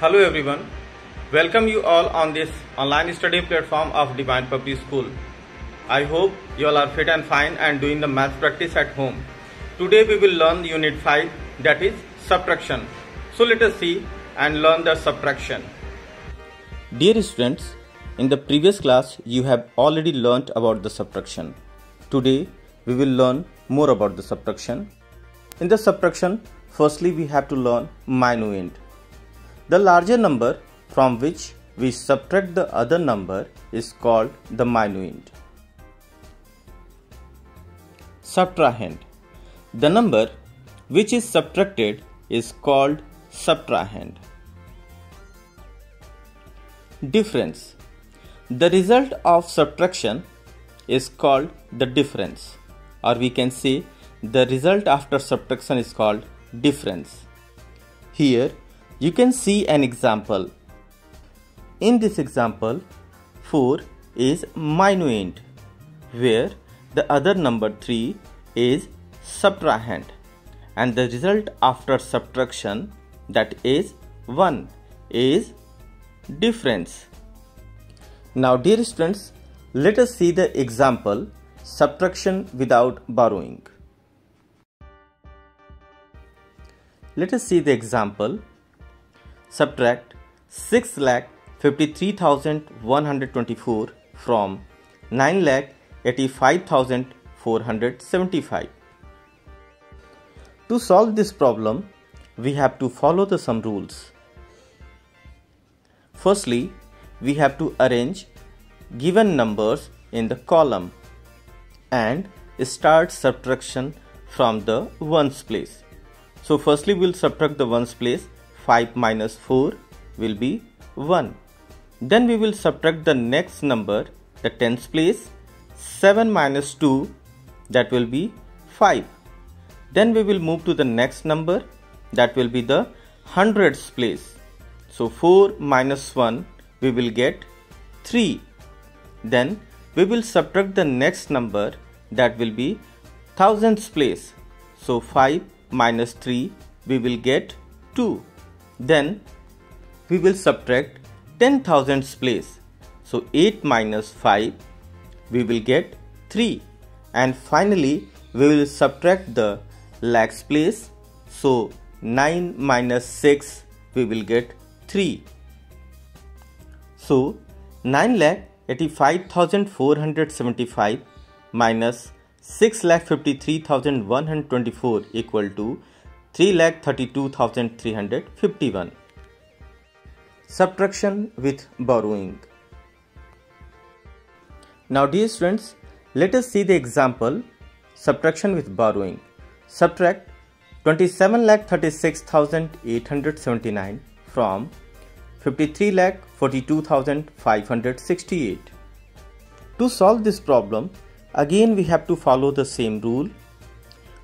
Hello everyone, welcome you all on this online study platform of Divine Public School. I hope you all are fit and fine and doing the math practice at home. Today we will learn unit 5, that is subtraction. So let us see and learn the subtraction. Dear students, in the previous class you have already learnt about the subtraction. Today we will learn more about the subtraction. In the subtraction, firstly we have to learn minuend. The larger number from which we subtract the other number is called the minuend. Subtrahend. The number which is subtracted is called subtrahend. Difference. The result of subtraction is called the difference, or we can say the result after subtraction is called difference. Here you can see an example. In this example, 4 is minuend, where the other number 3 is subtrahend, and the result after subtraction, that is 1, is difference. Now dear students, let us see the example subtraction without borrowing. Let us see the example. Subtract 6,53,124 from 9,85,475. To solve this problem, we have to follow some rules. Firstly, we have to arrange given numbers in the column and start subtraction from the ones place. So firstly we will subtract the ones place. 5 minus 4 will be 1. Then we will subtract the next number, the tens place. 7 minus 2, that will be 5. Then we will move to the next number, that will be the hundreds place. So 4 minus 1, we will get 3. Then we will subtract the next number, that will be thousands place. So 5 minus 3, we will get 2. Then we will subtract 10,000s place. So 8 minus 5, we will get 3. And finally we will subtract the lakhs place. So 9 minus 6, we will get 3. So 9,85,475 minus 6,53,124 equal to 3,32,351. Subtraction with borrowing. Now dear students, let us see the example subtraction with borrowing. Subtract 27,36,879 from 53,42,568. To solve this problem, again we have to follow the same rule.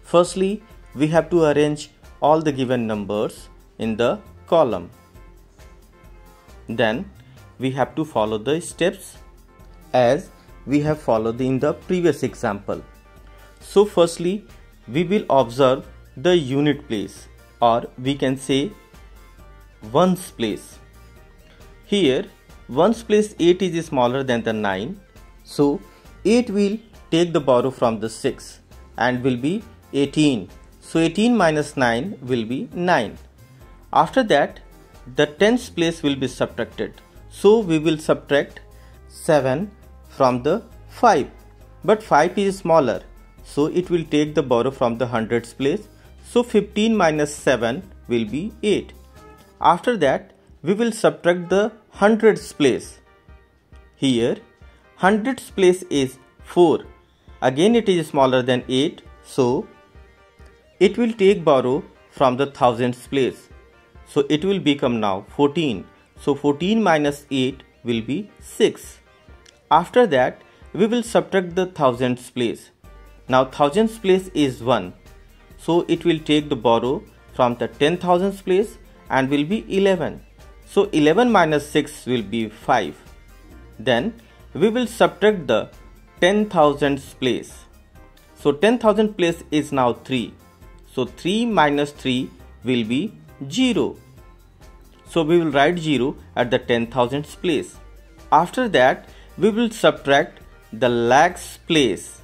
Firstly, we have to arrange all the given numbers in the column. Then we have to follow the steps as we have followed in the previous example. So firstly we will observe the unit place, or we can say ones place. Here ones place 8 is smaller than the 9, so 8 will take the borrow from the 6 and will be 18. So 18 minus 9 will be 9. After that, the tens place will be subtracted. So we will subtract 7 from the 5. But 5 is smaller, so it will take the borrow from the hundreds place. So 15 minus 7 will be 8. After that, we will subtract the hundreds place. Here, hundreds place is 4. Again it is smaller than 8, so it will take borrow from the thousands place. So it will become now 14. So 14 minus 8 will be 6. After that, we will subtract the thousands place. Now thousands place is 1. So it will take the borrow from the 10,000s place and will be 11. So 11 minus 6 will be 5. Then we will subtract the 10,000s place. So 10,000 place is now 3. So 3 minus 3 will be 0. So we will write 0 at the 10,000th place. After that, we will subtract the lakhs place.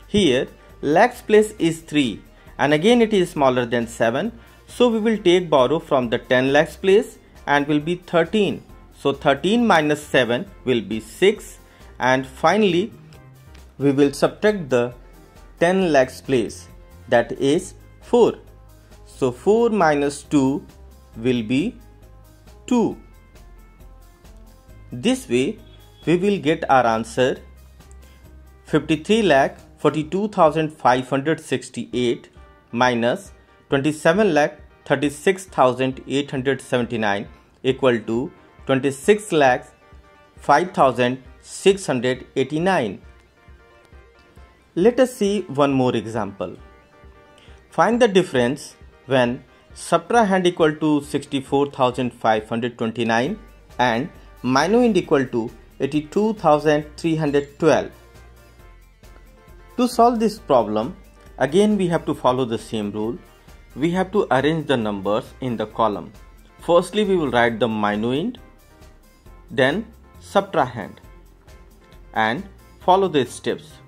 Here, lakhs place is 3 and again it is smaller than 7. So we will take borrow from the 10 lakhs place and will be 13. So 13 minus 7 will be 6, and finally we will subtract the 10 lakhs place, that is 4. So 4 minus 2 will be 2. This way we will get our answer 53,42,568 minus 27,36,879 equal to 26,05,689. Let us see one more example. Find the difference when subtrahend equal to 64,529 and minuend equal to 82,312. To solve this problem, again we have to follow the same rule. We have to arrange the numbers in the column. Firstly, we will write the minuend, then subtrahend, and follow the steps.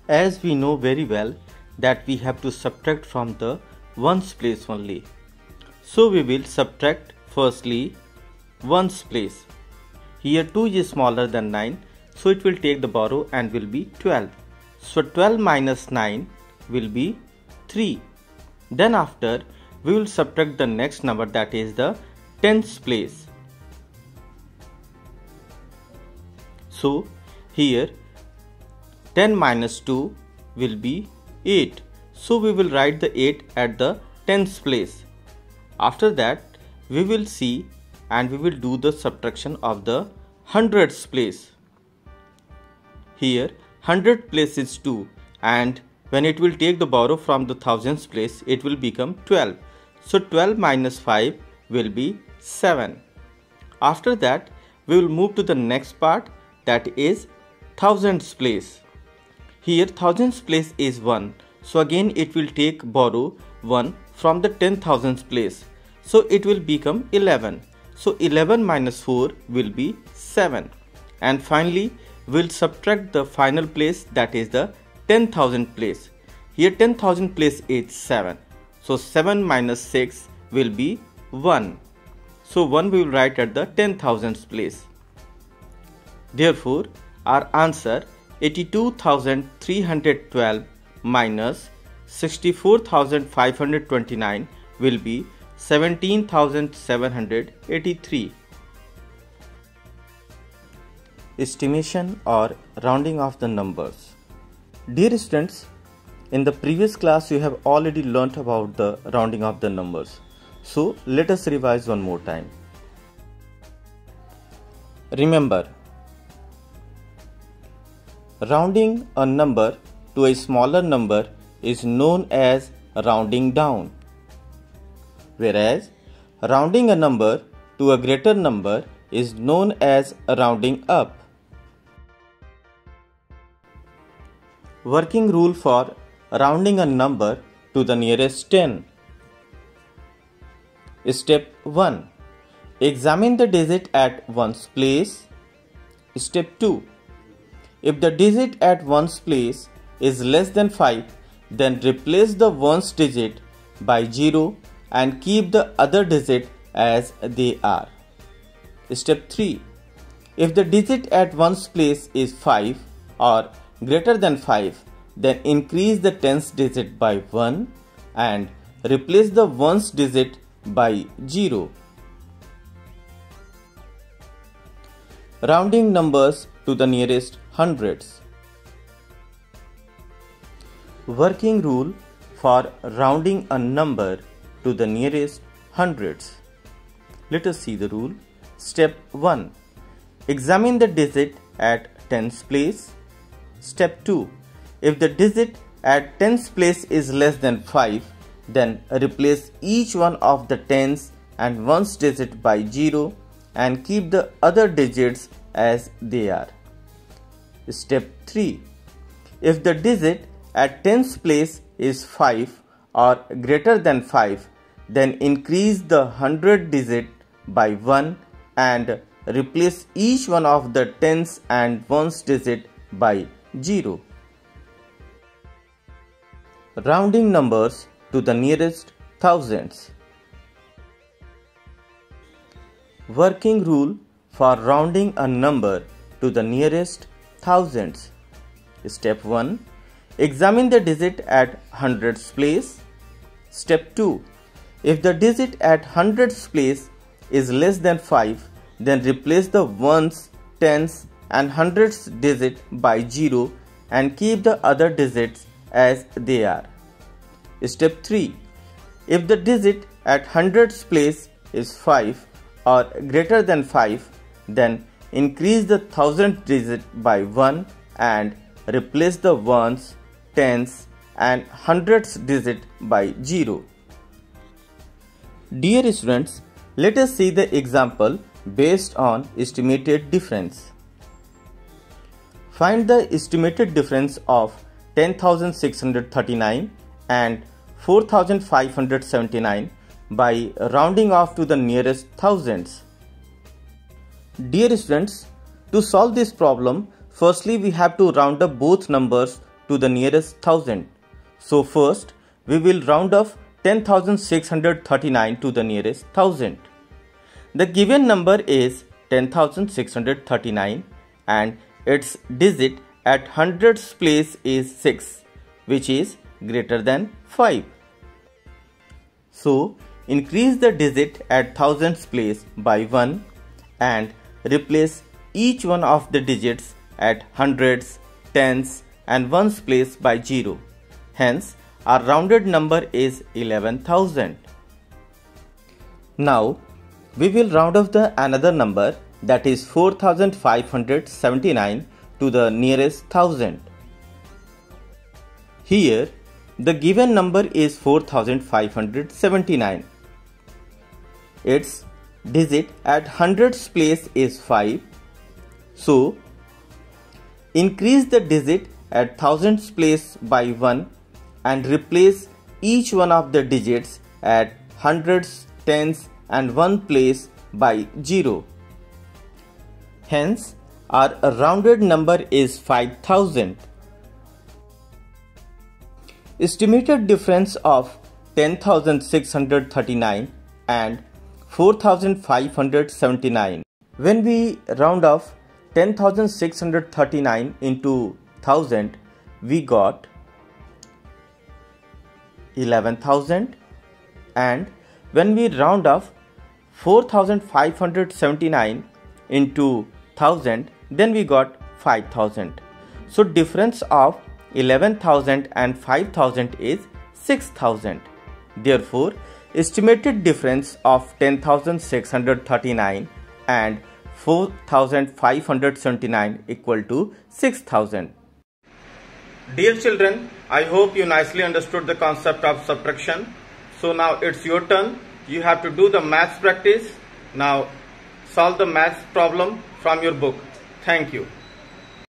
As we know very well that we have to subtract from the ones place only. So we will subtract firstly ones place. Here 2 is smaller than 9, so it will take the borrow and will be 12. So 12 minus 9 will be 3. Then after we will subtract the next number, that is the tens place. So here 10 minus 2 will be 8. So we will write the 8 at the tens place. After that we will see and we will do the subtraction of the hundreds place. Here 100 place is 2, and when it will take the borrow from the thousands place, it will become 12. So 12 minus 5 will be 7. After that we will move to the next part, that is thousands place. Here thousands place is 1. So again it will take borrow 1 from the 10,000s place. So it will become 11. So 11 minus 4 will be 7. And finally we will subtract the final place, that is the 10,000 place. Here 10,000 place is 7. So 7 minus 6 will be 1. So 1 we will write at the 10,000s place. Therefore our answer 82,312 minus 64,529 will be 17,783. Estimation or rounding of the numbers. Dear students, in the previous class you have already learnt about the rounding of the numbers. So let us revise one more time. Remember, rounding a number to a smaller number is known as rounding down, whereas rounding a number to a greater number is known as rounding up. Working rule for rounding a number to the nearest 10. Step 1. Examine the digit at ones place. Step 2. If the digit at ones place is less than 5, then replace the ones digit by 0 and keep the other digit as they are. Step 3. If the digit at ones place is 5 or greater than 5, then increase the tens digit by 1 and replace the ones digit by 0. Rounding numbers to the nearest hundreds. Working rule for rounding a number to the nearest hundreds. Let us see the rule. Step 1. Examine the digit at tens place. Step 2. If the digit at tens place is less than 5, then replace each one of the tens and ones digit by 0 and keep the other digits as they are. Step 3. If the digit at tens place is 5 or greater than 5, then increase the 100 digit by 1 and replace each one of the tens and ones digit by 0. Rounding numbers to the nearest thousands. Working rule for rounding a number to the nearest thousands. Step 1. Examine the digit at hundreds place. Step 2. If the digit at hundreds place is less than 5, then replace the ones, tens and hundreds digit by 0 and keep the other digits as they are. Step 3. If the digit at hundreds place is 5 or greater than 5, then increase the thousandth digit by 1 and replace the ones, tens and hundreds digit by 0. Dear students, let us see the example based on estimated difference. Find the estimated difference of 10,639 and 4,579 by rounding off to the nearest thousands. Dear students, to solve this problem, firstly we have to round up both numbers to the nearest thousand. So first we will round off 10,639 to the nearest thousand. The given number is 10,639 and its digit at hundreds place is 6, which is greater than 5. So increase the digit at thousands place by 1 and replace each one of the digits at hundreds, tens and ones place by 0. Hence, our rounded number is 11,000. Now, we will round off the another number, that is 4,579 to the nearest thousand. Here, the given number is 4,579. Its digit at hundreds place is 5. So, increase the digit at thousands place by 1 and replace each one of the digits at hundreds, tens and one place by 0. Hence, our rounded number is 5,000. Estimated difference of 10,639 and 4,579. When we round off 10,639 into 1000, we got 11,000, and when we round off 4,579 into 1000, then we got 5,000. So difference of 11,000 and 5,000 is 6,000. Therefore, estimated difference of 10,639 and 4,579 equal to 6,000. Dear children, I hope you nicely understood the concept of subtraction. So now it's your turn. You have to do the maths practice. Now solve the maths problem from your book. Thank you.